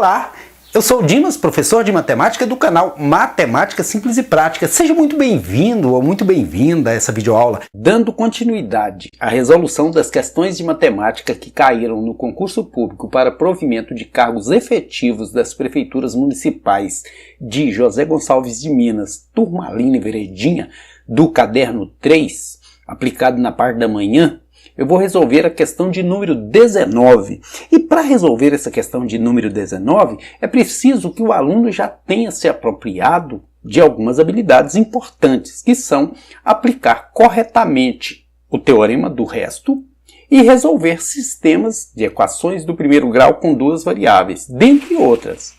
Olá, eu sou o Dimas, professor de matemática do canal Matemática Simples e Prática. Seja muito bem-vindo ou muito bem-vinda a essa videoaula. Dando continuidade à resolução das questões de matemática que caíram no concurso público para provimento de cargos efetivos das prefeituras municipais de José Gonçalves de Minas, Turmalina e Veredinha, do caderno 3, aplicado na parte da manhã, eu vou resolver a questão de número 19. E para resolver essa questão de número 19, é preciso que o aluno já tenha se apropriado de algumas habilidades importantes, que são aplicar corretamente o teorema do resto e resolver sistemas de equações do primeiro grau com duas variáveis, dentre outras.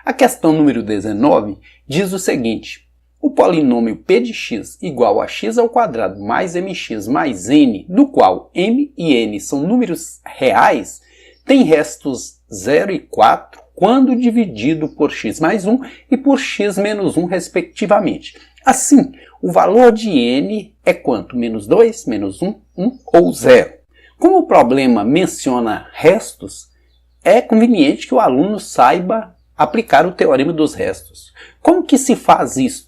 A questão número 19 diz o seguinte: o polinômio p de x igual a x ao quadrado mais mx mais n, do qual m e n são números reais, tem restos 0 e 4 quando dividido por x mais 1 e por x menos 1 respectivamente. Assim, o valor de n é quanto? Menos 2, menos 1, 1 ou 0. Como o problema menciona restos, é conveniente que o aluno saiba aplicar o teorema dos restos. Como que se faz isso?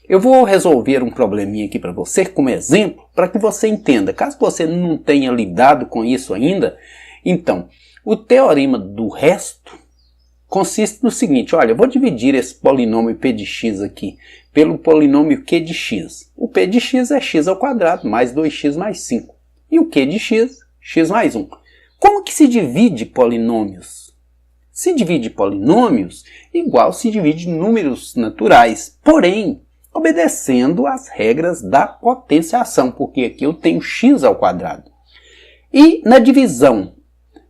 Eu vou resolver um probleminha aqui para você como exemplo, para que você entenda. Caso você não tenha lidado com isso ainda, então, o teorema do resto consiste no seguinte: olha, eu vou dividir esse polinômio p de x aqui pelo polinômio q de x. O p de x é x ao quadrado mais 2x mais 5. E o q de x, x mais 1. Como que se divide polinômios? Se divide polinômios igual se divide números naturais, porém, obedecendo às regras da potenciação, porque aqui eu tenho x ao quadrado. E na divisão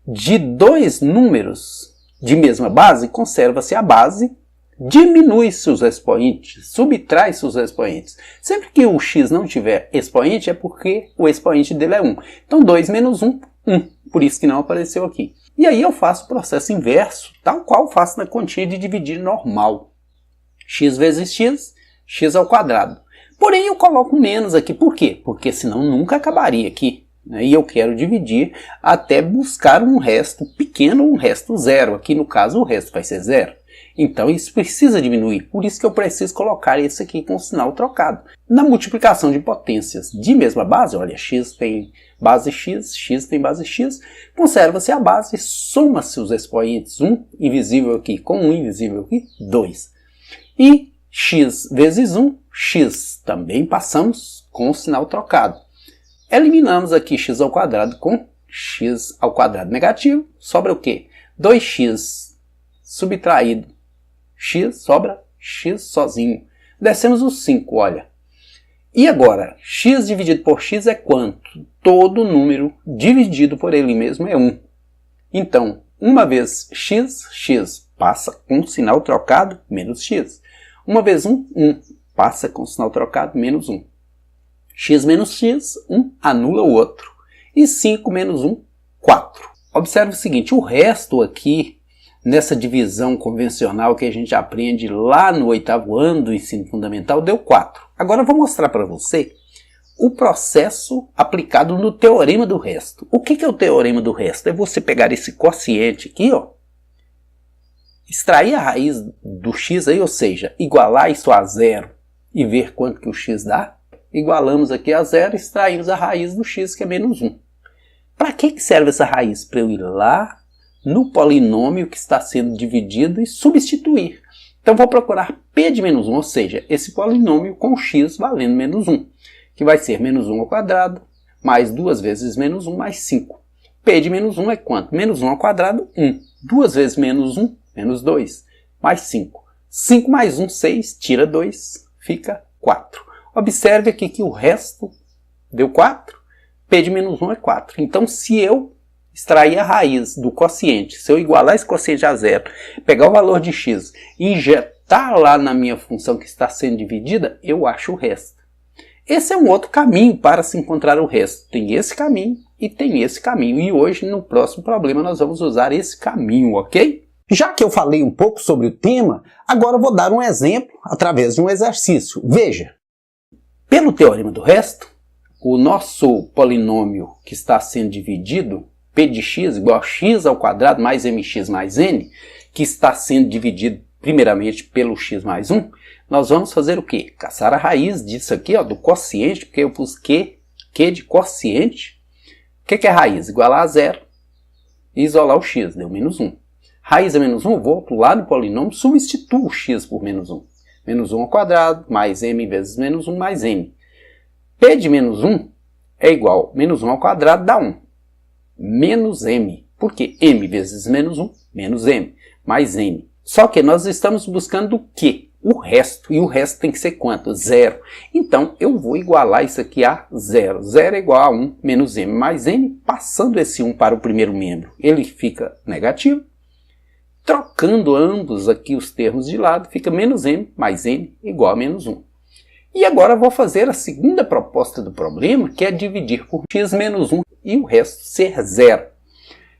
de dois números de mesma base, conserva-se a base, diminui-se os expoentes, subtrai-se os expoentes. Sempre que o x não tiver expoente, é porque o expoente dele é 1. Então 2 menos 1, 1. Por isso que não apareceu aqui. E aí eu faço o processo inverso, tal qual faço na continha de dividir normal. X vezes x ao quadrado. Porém, eu coloco menos aqui. Por quê? Porque senão nunca acabaria aqui, né? E eu quero dividir até buscar um resto pequeno, um resto zero. Aqui, no caso, o resto vai ser zero. Então, isso precisa diminuir. Por isso que eu preciso colocar esse aqui com o sinal trocado. Na multiplicação de potências de mesma base, olha, x tem base x, x tem base x, conserva-se a base, soma-se os expoentes, 1 invisível aqui com 1 invisível aqui, 2. E x vezes 1, x também passamos com o sinal trocado. Eliminamos aqui x ao quadrado com x ao quadrado negativo. Sobra o quê? 2x subtraído x, sobra x sozinho. Descemos o 5, olha. E agora, x dividido por x é quanto? Todo número dividido por ele mesmo é 1. Então, uma vez x, x passa com o sinal trocado, menos x. Uma vez 1, 1. Passa com o sinal trocado, menos 1. X menos x, 1 anula o outro. E 5 menos 1, 4. Observe o seguinte, o resto aqui, nessa divisão convencional que a gente aprende lá no 8º ano do ensino fundamental, deu 4. Agora eu vou mostrar para você o processo aplicado no teorema do resto. O que é o teorema do resto? É você pegar esse quociente aqui, ó, extrair a raiz do x aí, ou seja, igualar isso a zero e ver quanto que o x dá. Igualamos aqui a zero e extraímos a raiz do x, que é menos 1. Para que serve essa raiz? Para eu ir lá no polinômio que está sendo dividido e substituir. Então vou procurar p de menos 1, ou seja, esse polinômio com x valendo menos 1, que vai ser menos 1 ao quadrado, mais 2 vezes menos 1, mais 5. P de menos 1 é quanto? Menos 1 ao quadrado, 1. 2 vezes menos 1, menos 2, mais 5. 5 mais 1, 6, tira 2, fica 4. Observe aqui que o resto deu 4, p de menos 1 é 4. Então, se eu extrair a raiz do quociente, se eu igualar esse quociente a zero, pegar o valor de x e injetar lá na minha função que está sendo dividida, eu acho o resto. Esse é um outro caminho para se encontrar o resto. Tem esse caminho e tem esse caminho. E hoje, no próximo problema, nós vamos usar esse caminho, ok? Já que eu falei um pouco sobre o tema, agora eu vou dar um exemplo através de um exercício. Veja, pelo teorema do resto, o nosso polinômio que está sendo dividido, p de x igual a x ao quadrado mais mx mais n, que está sendo dividido primeiramente pelo x mais 1, nós vamos fazer o quê? Caçar a raiz disso aqui, ó, do quociente, porque eu pus Q de quociente. O que é raiz? Igualar a zero e isolar o x, deu menos 1. Raiz é menos 1, volto lá no polinômio, substituo o x por menos 1. Menos 1 ao quadrado, mais m vezes menos 1, mais m. P de menos 1 é igual a menos 1 ao quadrado dá 1. Menos m. Por quê? M vezes menos 1, menos m, mais n. Só que nós estamos buscando o quê? O resto. E o resto tem que ser quanto? Zero. Então, eu vou igualar isso aqui a zero. Zero é igual a 1 menos m mais n. Passando esse 1 para o primeiro membro, ele fica negativo. Trocando ambos aqui os termos de lado, fica menos m mais n igual a menos 1. E agora eu vou fazer a segunda proposta do problema, que é dividir por x menos 1 e o resto ser zero.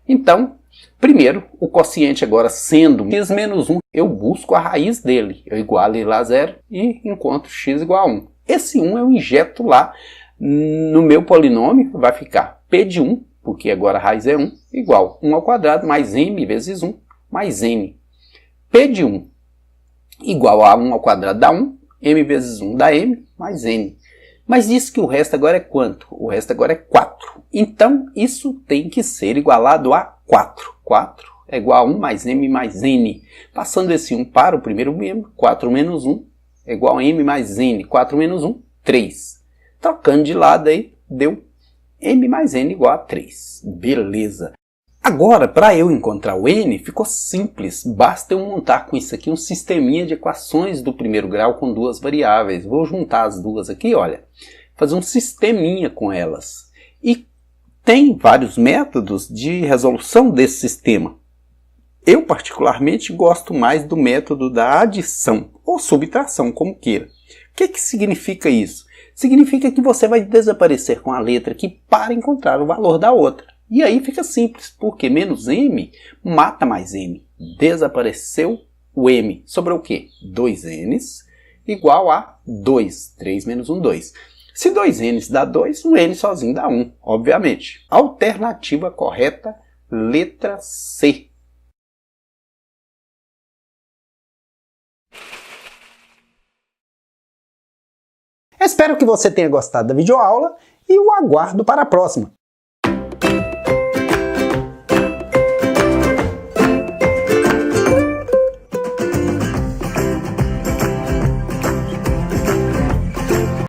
Então, primeiro, o quociente agora sendo x menos 1, eu busco a raiz dele. Eu igualo ele a zero e encontro x igual a 1. Esse 1 eu injeto lá no meu polinômio, vai ficar p de 1, porque agora a raiz é 1, igual a 1 ao quadrado mais m vezes 1, mais n. P de 1 igual a 1 ao quadrado dá 1, m vezes 1 dá m, mais n. Mas diz que o resto agora é quanto? O resto agora é 4. Então, isso tem que ser igualado a 4. 4 é igual a 1 mais m mais n. Passando esse 1 para o primeiro membro, 4 menos 1 é igual a m mais n. 4 menos 1, 3. Trocando de lado aí, deu m mais n igual a 3. Beleza. Agora, para eu encontrar o n, ficou simples. Basta eu montar com isso aqui um sisteminha de equações do primeiro grau com duas variáveis. Vou juntar as duas aqui, olha. Fazer um sisteminha com elas. E tem vários métodos de resolução desse sistema. Eu, particularmente, gosto mais do método da adição, ou subtração, como queira. O que significa isso? Significa que você vai desaparecer com a letra aqui para encontrar o valor da outra. E aí fica simples, porque menos m mata mais m. Desapareceu o m. Sobrou o quê? 2n's igual a 2. 3 menos 1, 2. Se 2n's dá 2, o n sozinho dá 1, obviamente. Alternativa correta, letra C. Espero que você tenha gostado da videoaula e o aguardo para a próxima.